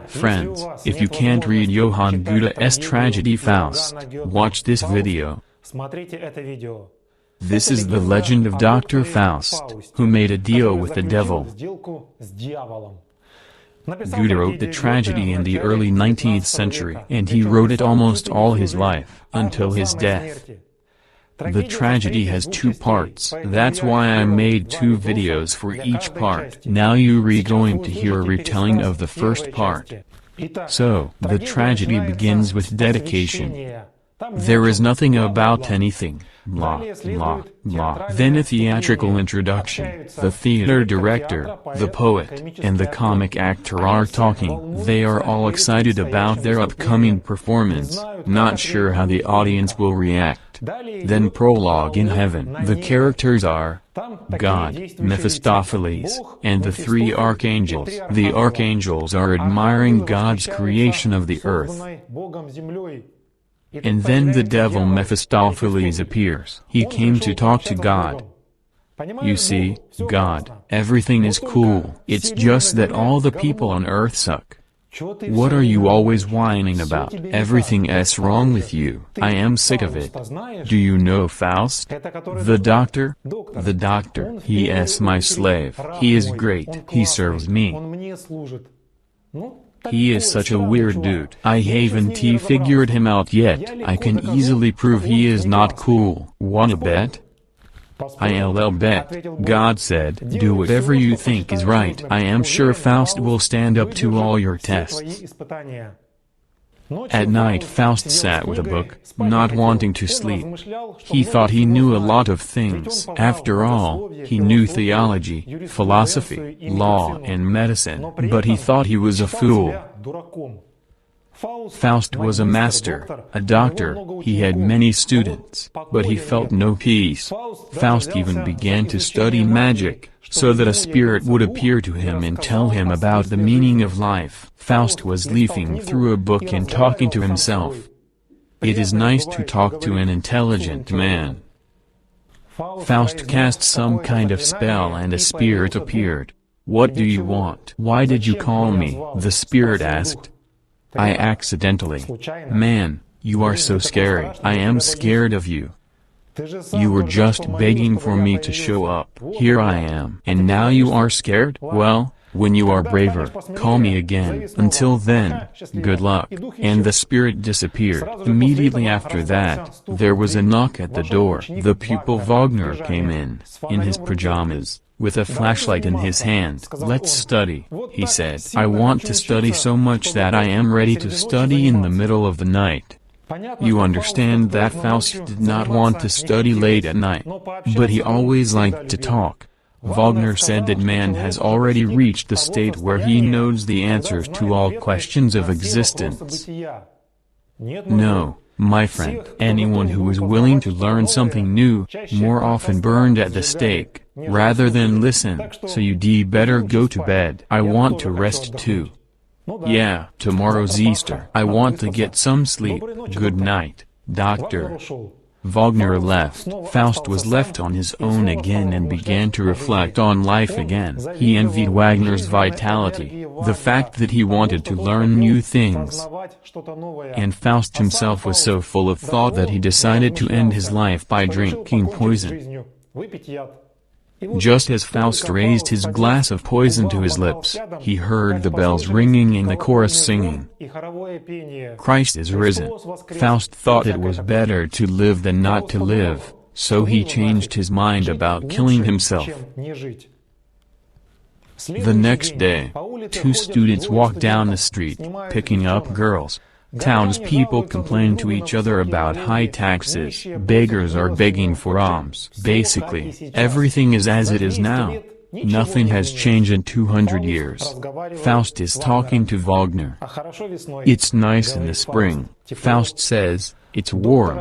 Friends, if you can't read Johann Goethe's tragedy Faust, watch this video. This is the legend of Dr. Faust, who made a deal with the devil. Goethe wrote the tragedy in the early 19th century, and he wrote it almost all his life, until his death. The tragedy has two parts, that's why I made two videos for each part. Now you're going to hear a retelling of the first part. So, the tragedy begins with dedication. There is nothing about anything, blah, blah, blah. Then a theatrical introduction. The theater director, the poet, and the comic actor are talking. They are all excited about their upcoming performance, not sure how the audience will react. Then prologue in heaven. The characters are God, Mephistopheles, and the three archangels. The archangels are admiring God's creation of the earth. And then the devil Mephistopheles appears. He came to talk to God. You see, God, everything is cool. It's just that all the people on earth suck. What are you always whining about? Everything's wrong with you. I am sick of it. Do you know Faust? The doctor? The doctor. He is my slave. He is great. He serves me. He is such a weird dude. I haven't figured him out yet. I can easily prove he is not cool. Wanna bet? I'll bet. God said, do whatever you think is right. I am sure Faust will stand up to all your tests. At night Faust sat with a book, not wanting to sleep. He thought he knew a lot of things. After all, he knew theology, philosophy, law and medicine, but he thought he was a fool. Faust was a master, a doctor, he had many students, but he felt no peace. Faust even began to study magic, so that a spirit would appear to him and tell him about the meaning of life. Faust was leafing through a book and talking to himself. It is nice to talk to an intelligent man. Faust cast some kind of spell and a spirit appeared. What do you want? Why did you call me? The spirit asked. I accidentally. Man, you are so scary. I am scared of you. You were just begging for me to show up. Here I am. And now you are scared? Well, when you are braver, call me again. Until then, good luck. And the spirit disappeared. Immediately after that, there was a knock at the door. The pupil Wagner came in his pajamas, with a flashlight in his hand. Let's study, he said. I want to study so much that I am ready to study in the middle of the night. You understand that Faust did not want to study late at night, but he always liked to talk. Wagner said that man has already reached the state where he knows the answers to all questions of existence. No, my friend, anyone who is willing to learn something new, more often burned at the stake, rather than listen, so you'd better go to bed. I want to rest too. Yeah, tomorrow's Easter. I want to get some sleep. Good night, doctor. Wagner left. Faust was left on his own again and began to reflect on life again. He envied Wagner's vitality, the fact that he wanted to learn new things. And Faust himself was so full of thought that he decided to end his life by drinking poison. Just as Faust raised his glass of poison to his lips, he heard the bells ringing and the chorus singing, Christ is risen. Faust thought it was better to live than not to live, so he changed his mind about killing himself. The next day, two students walked down the street, picking up girls. Townspeople complain to each other about high taxes. Beggars are begging for alms. Basically, everything is as it is now. Nothing has changed in 200 years. Faust is talking to Wagner. It's nice in the spring. Faust says, it's warm.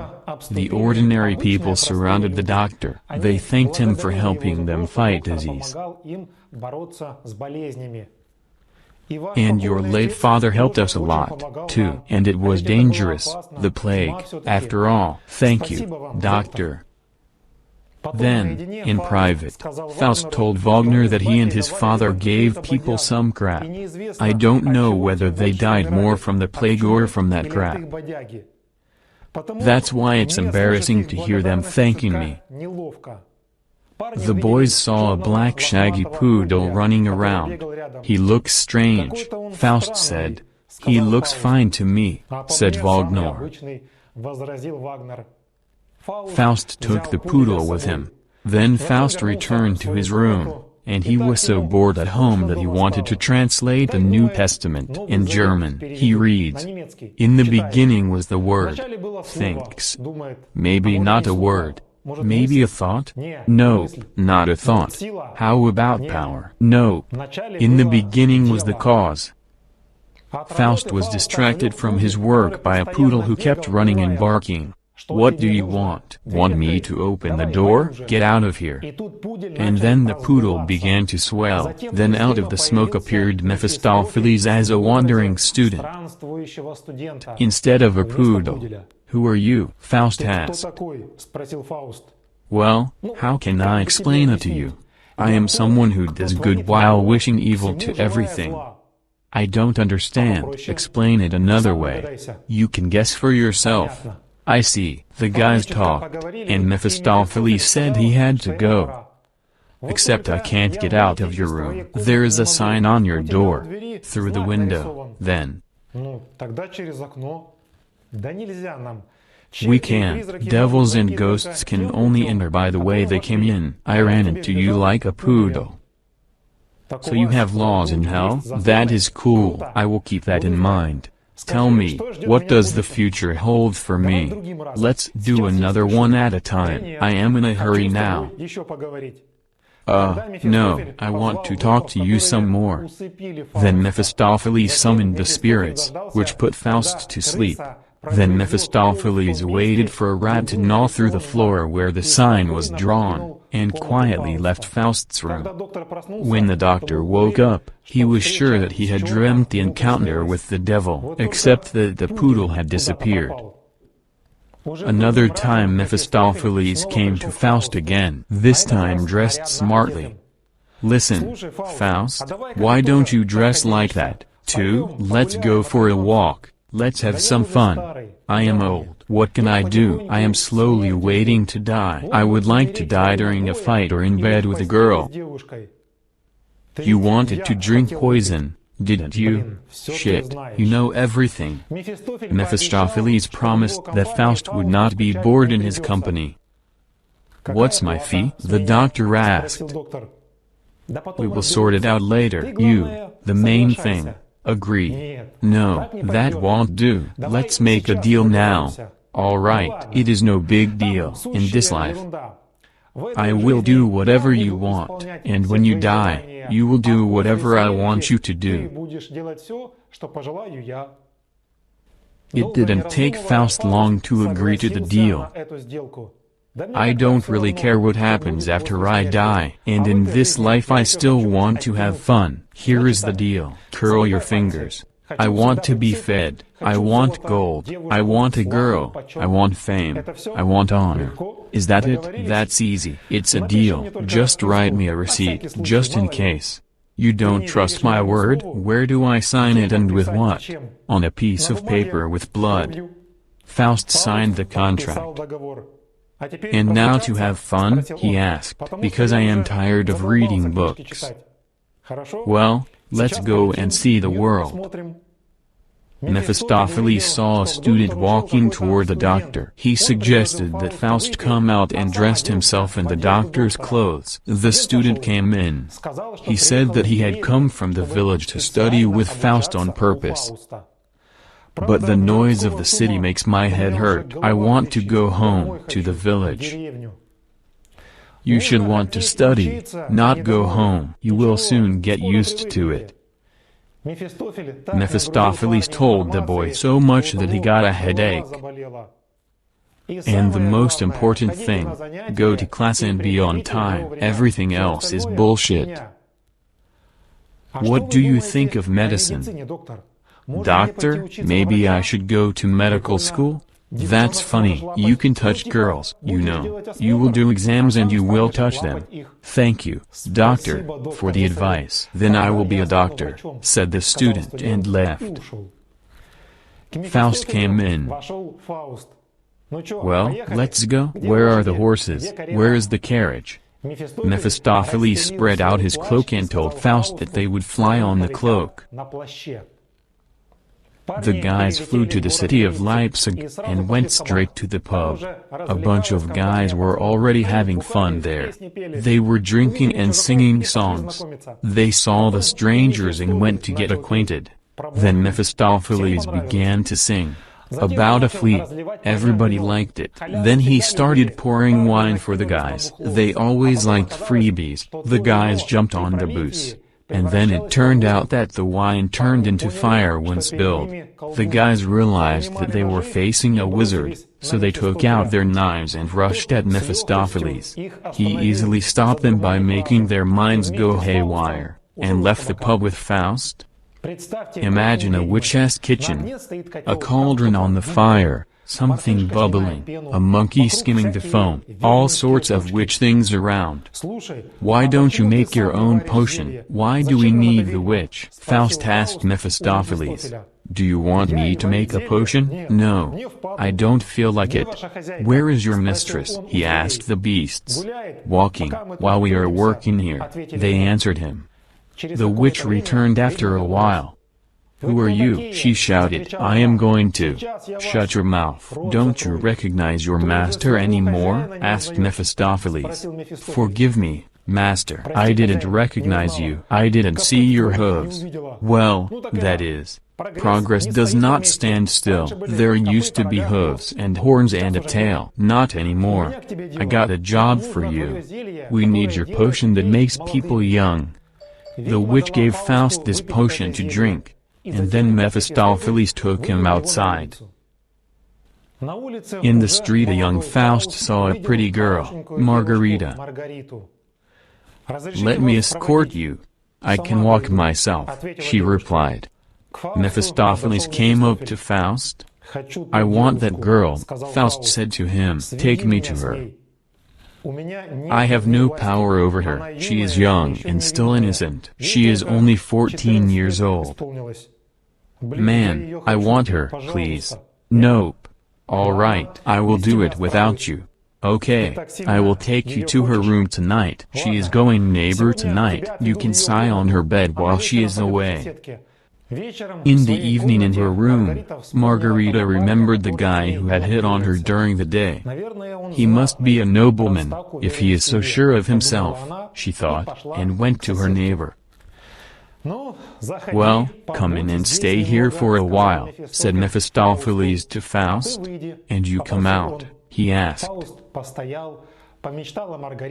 The ordinary people surrounded the doctor. They thanked him for helping them fight disease. And your late father helped us a lot, too. And it was dangerous, the plague, after all. Thank you, doctor. Then, in private, Faust told Wagner that he and his father gave people some crap. I don't know whether they died more from the plague or from that crap. That's why it's embarrassing to hear them thanking me. The boys saw a black shaggy poodle running around. He looks strange, Faust said. He looks fine to me, said Wagner. Faust took the poodle with him. Then Faust returned to his room, and he was so bored at home that he wanted to translate the New Testament in German. He reads, "In the beginning was the Word." Thinks. Maybe not a word. Maybe a thought? Nope, not a thought. How about power? Nope. In the beginning was the cause. Faust was distracted from his work by a poodle who kept running and barking. What do you want? Want me to open the door? Get out of here. And then the poodle began to swell. Then out of the smoke appeared Mephistopheles as a wandering student, instead of a poodle. Who are you? Faust asked. Well, how can I explain it to you? I am someone who does good while wishing evil to everything. I don't understand. Explain it another way. You can guess for yourself. I see. The guys talked, and Mephistopheles said he had to go. Except I can't get out of your room. There is a sign on your door. Through the window, then. We can't. Devils and ghosts can only enter by the way they came in. I ran into you like a poodle. So you have laws in hell? That is cool. I will keep that in mind. Tell me, what does the future hold for me? Let's do another one at a time. I am in a hurry now. No, I want to talk to you some more. Then Mephistopheles summoned the spirits, which put Faust to sleep. Then Mephistopheles waited for a rat to gnaw through the floor where the sign was drawn, and quietly left Faust's room. When the doctor woke up, he was sure that he had dreamt the encounter with the devil, except that the poodle had disappeared. Another time Mephistopheles came to Faust again, this time dressed smartly. Listen, Faust, why don't you dress like that, too? Let's go for a walk. Let's have some fun. I am old. What can I do? I am slowly waiting to die. I would like to die during a fight or in bed with a girl. You wanted to drink poison, didn't you? Shit, you know everything. Mephistopheles promised that Faust would not be bored in his company. What's my fee? The doctor asked. We will sort it out later. You, the main thing. Agree. No, that won't do. Let's make a deal now. Alright, it is no big deal in this life. I will do whatever you want, and when you die, you will do whatever I want you to do. It didn't take Faust long to agree to the deal. I don't really care what happens after I die, and in this life I still want to have fun. Here is the deal. Curl your fingers. I want to be fed. I want gold. I want a girl. I want fame. I want honor. Is that it? That's easy. It's a deal. Just write me a receipt, just in case. You don't trust my word? Where do I sign it and with what? On a piece of paper with blood. Faust signed the contract. And now to have fun? He asked. Because I am tired of reading books. Well, let's go and see the world. Mephistopheles saw a student walking toward the doctor. He suggested that Faust come out and dressed himself in the doctor's clothes. The student came in. He said that he had come from the village to study with Faust on purpose. But the noise of the city makes my head hurt. I want to go home, to the village. You should want to study, not go home. You will soon get used to it. Mephistopheles told the boy so much that he got a headache. And the most important thing, go to class and be on time. Everything else is bullshit. What do you think of medicine? Doctor, maybe I should go to medical school? That's funny. You can touch girls, you know. You will do exams and you will touch them. Thank you, doctor, for the advice. Then I will be a doctor, said the student and left. Faust came in. Well, let's go. Where are the horses? Where is the carriage? Mephistopheles spread out his cloak and told Faust that they would fly on the cloak. The guys flew to the city of Leipzig and went straight to the pub. A bunch of guys were already having fun there. They were drinking and singing songs. They saw the strangers and went to get acquainted. Then Mephistopheles began to sing about a flea. Everybody liked it. Then he started pouring wine for the guys. They always liked freebies. The guys jumped on the booze. And then it turned out that the wine turned into fire when spilled. The guys realized that they were facing a wizard, so they took out their knives and rushed at Mephistopheles. He easily stopped them by making their minds go haywire, and left the pub with Faust. Imagine a witch's kitchen. A cauldron on the fire, something bubbling, a monkey skimming the foam, all sorts of witch things around. Why don't you make your own potion? Why do we need the witch? Faust asked Mephistopheles. Do you want me to make a potion? No. I don't feel like it. Where is your mistress? He asked the beasts. Walking, while we are working here. They answered him. The witch returned after a while. Who are you? She shouted. I am going to. Shut your mouth. Don't you recognize your master anymore? Asked Mephistopheles. Forgive me, master. I didn't recognize you. I didn't see your hooves. Well, that is. Progress does not stand still. There used to be hooves and horns and a tail. Not anymore. I got a job for you. We need your potion that makes people young. The witch gave Faust this potion to drink. And then Mephistopheles took him outside. In the street a young Faust saw a pretty girl, Margarita. Let me escort you. I can walk myself, she replied. Mephistopheles came up to Faust. I want that girl, Faust said to him. Take me to her. I have no power over her. She is young and still innocent. She is only 14 years old. Man, I want her, please. Nope. All right, I will do it without you. Okay, I will take you to her room tonight. She is going neighbor tonight. You can sigh on her bed while she is away. In the evening in her room, Margarita remembered the guy who had hit on her during the day. He must be a nobleman, if he is so sure of himself, she thought, and went to her neighbor. Well, come in and stay here for a while, said Mephistopheles to Faust. And you come out, he asked.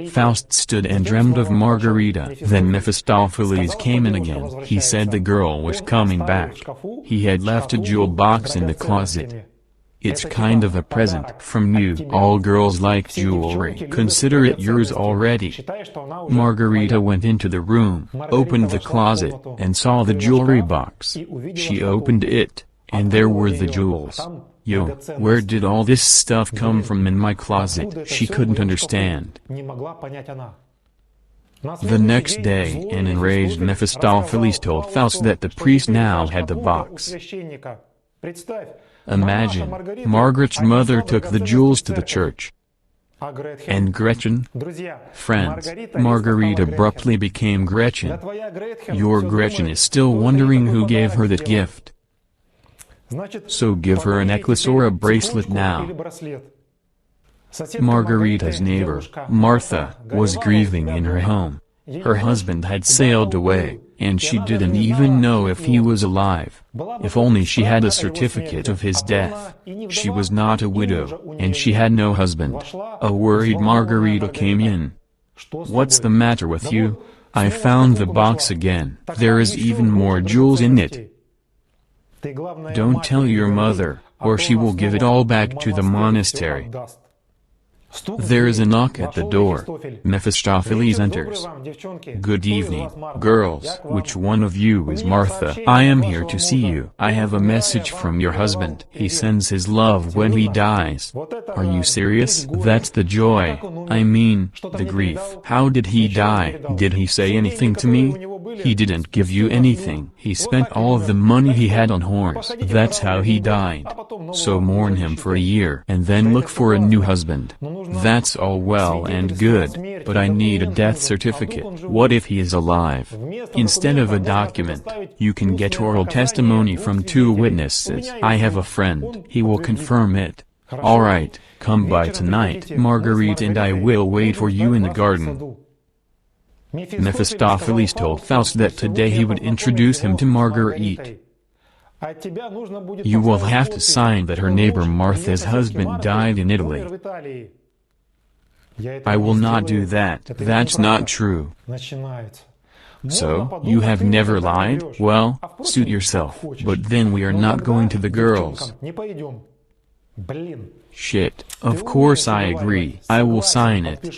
Faust stood and dreamed of Margarita. Then Mephistopheles came in again. He said the girl was coming back. He had left a jewel box in the closet. It's kind of a present from you. All girls like jewelry. Consider it yours already. Margarita went into the room, opened the closet, and saw the jewelry box. She opened it, and there were the jewels. Yo, where did all this stuff come from in my closet? She couldn't understand. The next day, an enraged Mephistopheles told Faust that the priest now had the box. Imagine, Margaret's mother took the jewels to the church. And Gretchen? Friends, Marguerite abruptly became Gretchen. Your Gretchen is still wondering who gave her that gift. So give her a necklace or a bracelet now. Margarita's neighbor, Martha, was grieving in her home. Her husband had sailed away, and she didn't even know if he was alive. If only she had a certificate of his death. She was not a widow, and she had no husband. A worried Margarita came in. What's the matter with you? I found the box again. There is even more jewels in it. Don't tell your mother, or she will give it all back to the monastery. There is a knock at the door. Mephistopheles enters. "Good evening, girls. Which one of you is Martha? I am here to see you. I have a message from your husband. He sends his love when he dies." "Are you serious?" "That's the joy. I mean, the grief." "How did he die? Did he say anything to me?" "He didn't give you anything. He spent all of the money he had on horse. That's how he died. So mourn him for a year and then look for a new husband." "That's all well and good, but I need a death certificate." "What if he is alive? Instead of a document, you can get oral testimony from 2 witnesses. I have a friend. He will confirm it." "All right, come by tonight. Marguerite and I will wait for you in the garden." Mephistopheles told Faust that today he would introduce him to Marguerite. "You will have to sign that her neighbor Martha's husband died in Italy." "I will not do that. That's not true." "So, you have never lied? Well, suit yourself. But then we are not going to the girls." "Shit. Of course I agree. I will sign it."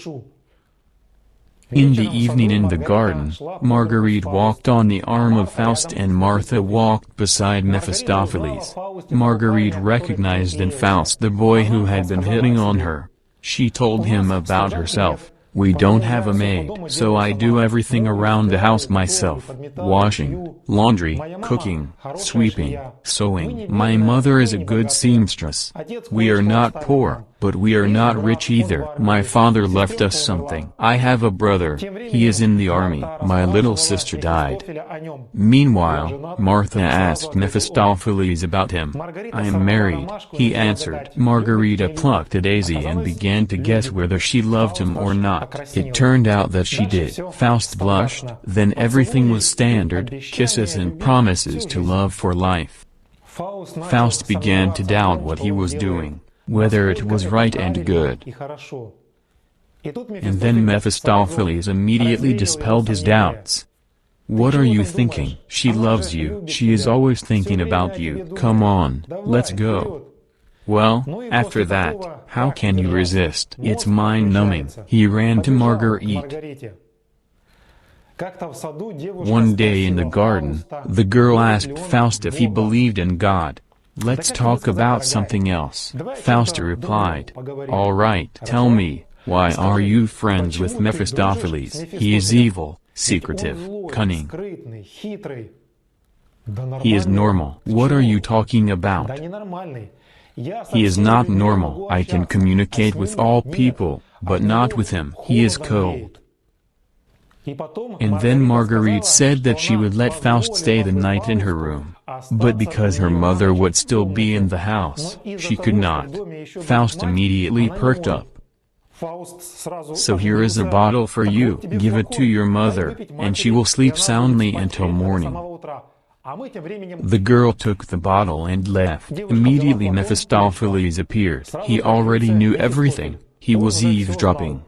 In the evening in the garden, Marguerite walked on the arm of Faust and Martha walked beside Mephistopheles. Marguerite recognized in Faust the boy who had been hitting on her. She told him about herself. "We don't have a maid, so I do everything around the house myself. Washing, laundry, cooking, sweeping, sewing. My mother is a good seamstress. We are not poor, but we are not rich either. My father left us something. I have a brother, he is in the army. My little sister died." Meanwhile, Martha asked Mephistopheles about him. "I am married," he answered. Margarita plucked a daisy and began to guess whether she loved him or not. It turned out that she did. Faust blushed, then everything was standard, kisses and promises to love for life. Faust began to doubt what he was doing, whether it was right and good. And then Mephistopheles immediately dispelled his doubts. "What are you thinking? She loves you. She is always thinking about you. Come on, let's go." Well, after that, how can you resist? It's mind-numbing. He ran to Marguerite. One day in the garden, the girl asked Faust if he believed in God. "Let's talk about something else." Faust replied. "All right, tell me, why are you friends with Mephistopheles? He is evil, secretive, cunning. He is normal. What are you talking about?" "He is not normal. I can communicate with all people, but not with him. He is cold." And then Marguerite said that she would let Faust stay the night in her room. But because her mother would still be in the house, she could not. Faust immediately perked up. "So here is a bottle for you. Give it to your mother, and she will sleep soundly until morning." The girl took the bottle and left. Immediately Mephistopheles appeared. He already knew everything. He was eavesdropping.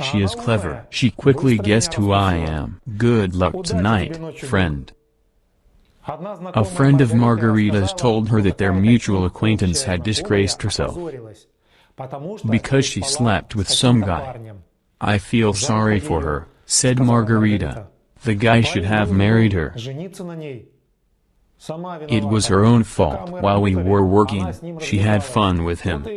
"She is clever. She quickly guessed who I am. Good luck tonight, friend." A friend of Margarita's told her that their mutual acquaintance had disgraced herself because she slept with some guy. "I feel sorry for her," said Margarita. "The guy should have married her. It was her own fault. While we were working, she had fun with him."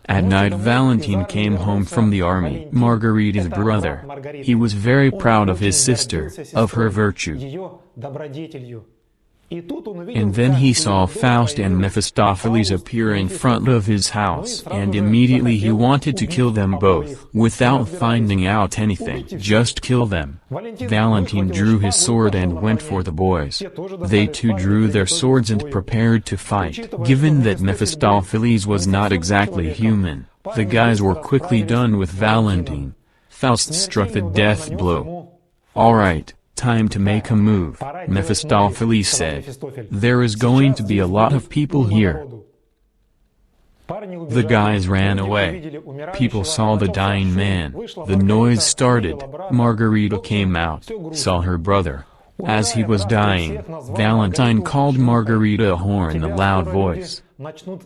At night Valentine came home from the army, Marguerite's brother. He was very proud of his sister, of her virtue. And then he saw Faust and Mephistopheles appear in front of his house, and immediately he wanted to kill them both, without finding out anything, just kill them. Valentine drew his sword and went for the boys. They too drew their swords and prepared to fight. Given that Mephistopheles was not exactly human, the guys were quickly done with Valentine. Faust struck the death blow. "All right. Time to make a move," Mephistopheles said. "There is going to be a lot of people here." The guys ran away. People saw the dying man. The noise started. Margarita came out, saw her brother. As he was dying, Valentine called Margarita a whore in a loud voice.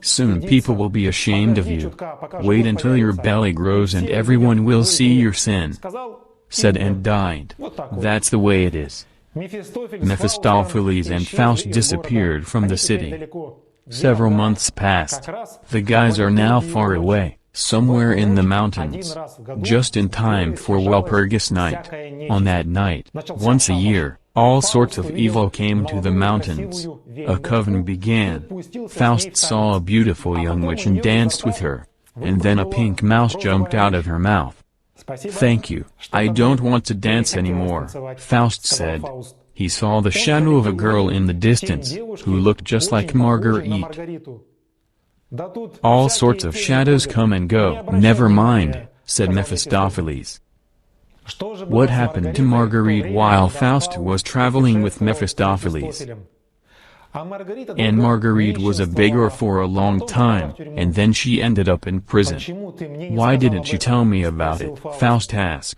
Soon people will be ashamed of you. Wait until your belly grows and everyone will see your sin. Said and died. That's the way it is. Mephistopheles and Faust disappeared from the city. Several months passed. The guys are now far away, somewhere in the mountains. Just in time for Walpurgis night. On that night, once a year, all sorts of evil came to the mountains. A coven began. Faust saw a beautiful young witch and danced with her. And then a pink mouse jumped out of her mouth. Thank you, I don't want to dance anymore, Faust said. He saw the shadow of a girl in the distance, who looked just like Marguerite. All sorts of shadows come and go. Never mind, said Mephistopheles. What happened to Marguerite while Faust was traveling with Mephistopheles? And Marguerite was a beggar for a long time, and then she ended up in prison. Why didn't you tell me about it? Faust asked.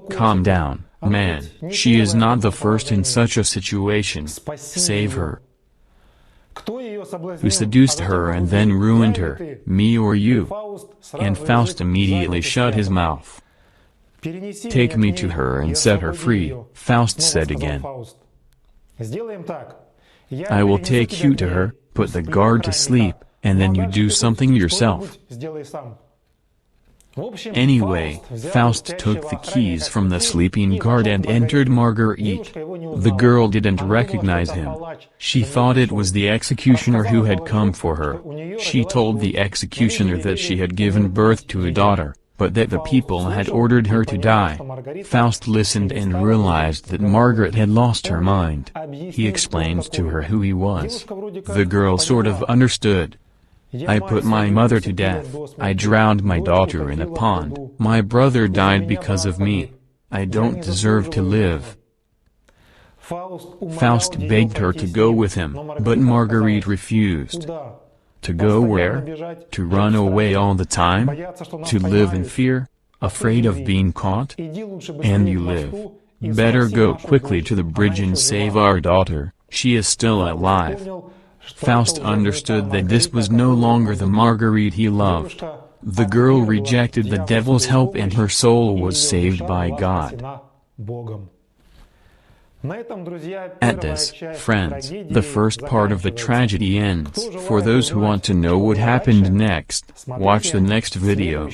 Calm down, man, she is not the first in such a situation. Save her. Who seduced her and then ruined her, me or you? And Faust immediately shut his mouth. Take me to her and set her free, Faust said again. I will take you to her, put the guard to sleep, and then you do something yourself. Anyway, Faust took the keys from the sleeping guard and entered Marguerite. The girl didn't recognize him. She thought it was the executioner who had come for her. She told the executioner that she had given birth to a daughter, but that the people had ordered her to die. Faust listened and realized that Margaret had lost her mind. He explained to her who he was. The girl sort of understood. I put my mother to death, I drowned my daughter in a pond, my brother died because of me. I don't deserve to live. Faust begged her to go with him, but Marguerite refused. To go where? To run away all the time? To live in fear? Afraid of being caught? And you live. Better go quickly to the bridge and save our daughter, she is still alive. Faust understood that this was no longer the Marguerite he loved. The girl rejected the devil's help and her soul was saved by God. At this, friends, the first part of the tragedy ends. For those who want to know what happened next, watch the next video.